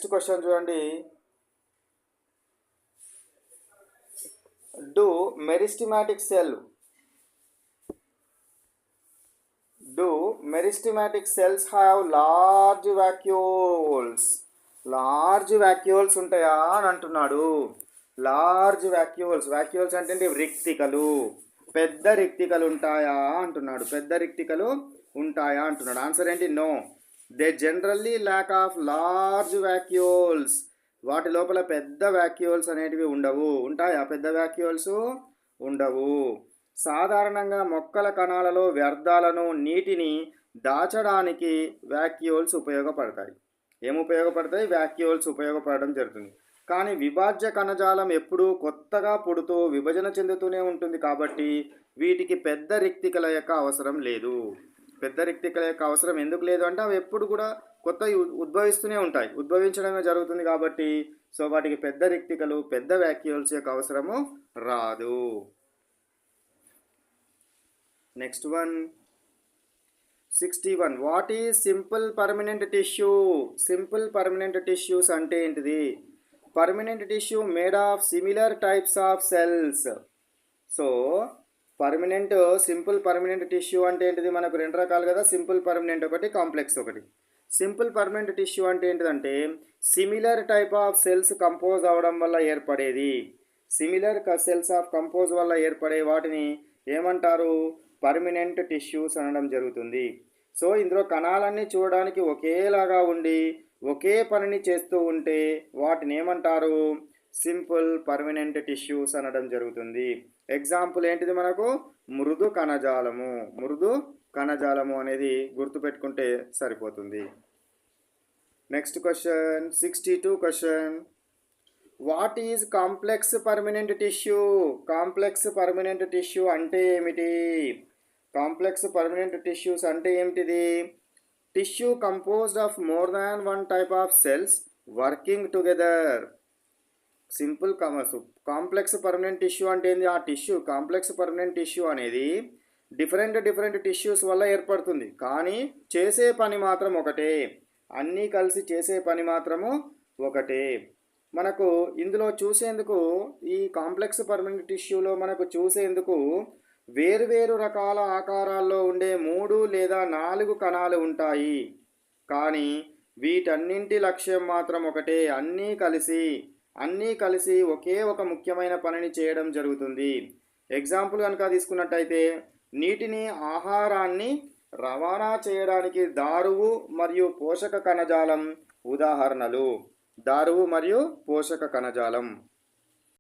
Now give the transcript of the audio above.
Next question చూడండి. Do meristematic cell Do meristematic cells have large vacuoles? Large vacuoles ఉంటాయా అని అంటున్నాడు. Large vacuoles అంటే ఏంటి? రిక్తికలు. పెద్ద రిక్తికలు ఉంటాయా అంటున్నాడు. పెద్ద రిక్తికలు ఉంటాయా అంటున్నాడు. ఆన్సర్ ఏంటి? No. They generally lack of large vacuoles. వాటి లోపల పెద్ద వాక్యూల్స్ అనేటివి ఉండవు. ఉంటాయా పెద్ద వాక్యూల్స్? ఉండవు. సాధారణంగా మొక్కల కణాలలో వ్యర్థాలను, నీటిని దాచడానికి వాక్యూల్స్ ఉపయోగపడతాయి. ఏం ఉపయోగపడతాయి? వాక్యూల్స్ ఉపయోగపడడం జరుగుతుంది. కానీ విభాజ్య కణజాలం ఎప్పుడూ కొత్తగా పుడుతూ విభజన చెందుతూనే ఉంటుంది కాబట్టి వీటికి పెద్ద రిక్తికల యొక్క అవసరం లేదు. పెద్ద రిక్తికల యొక్క అవసరం ఎందుకు లేదు అంటే అవి ఎప్పుడు కూడా కొత్త ఉద్భవిస్తూనే ఉంటాయి, ఉద్భవించడమే జరుగుతుంది కాబట్టి సో వాటికి పెద్ద రిక్తికలు, పెద్ద వాక్యూల్స్ యొక్క అవసరము రాదు. Next one 61. What is simple permanent tissue? Simple permanent tissues అంటే ఏంటిది? Permanent tissue made of similar types of cells. So simple permanent tissue అంటే ఏంటిది? మనకు రెండు రకాలు కదా, సింపుల్ పర్మనెంట్ ఒకటి, కాంప్లెక్స్ ఒకటి. సింపుల్ పర్మనెంట్ టిష్యూ అంటే ఏంటిదంటే similar type of cells compose అవడం వల్ల ఏర్పడేది. సిమిలర్ సెల్స్ ఆఫ్ కంపోజ్ వల్ల ఏర్పడే వాటిని ఏమంటారు? పర్మనెంట్ టిష్యూస్ అనడం జరుగుతుంది. సో ఇందులో కణాలన్నీ చూడడానికి ఒకేలాగా ఉండి ఒకే పనిని చేస్తూ ఉంటే వాటిని ఏమంటారు? సింపుల్ పర్మనెంట్ టిష్యూస్ అనడం జరుగుతుంది. ఎగ్జాంపుల్ ఏంటిది? మనకు మృదు కణజాలము. మృదు కణజాలము అనేది గుర్తుపెట్టుకుంటే సరిపోతుంది. Next question 62 question. What is complex permanent tissue? Complex permanent tissue అంటే ఏమిటి? కాంప్లెక్స్ పర్మనెంట్ టిష్యూస్ అంటే ఏమిటిది? Tissue composed of more than one type of cells working together. Simple complex permanent tissue అంటే ఏంది? ఆ టిష్యూ, కాంప్లెక్స్ పర్మనెంట్ టిష్యూ అనేది different tissues వల్ల ఏర్పడుతుంది, కానీ చేసే పని మాత్రం ఒకటే. అన్నీ కలిసి చేసే పని మాత్రము ఒకటే. మనకు ఇందులో చూసేందుకు, ఈ కాంప్లెక్స్ పర్మనెంట్ టిష్యూలో మనకు చూసేందుకు వేరువేరు రకాల ఆకారాల్లో ఉండే 3 లేదా 4 కణాలు ఉంటాయి, కానీ వీటన్నింటి లక్ష్యం మాత్రం ఒకటే. అన్నీ కలిసి ఒకే ఒక ముఖ్యమైన పనిని చేయడం జరుగుతుంది. ఎగ్జాంపుల్ కనుక తీసుకున్నట్టయితే నీటిని, ఆహారాన్ని రవాణా చేయడానికి దారువు మరియు పోషక కణజాలం ఉదాహరణలు. దారువు మరియు పోషక కణజాలం.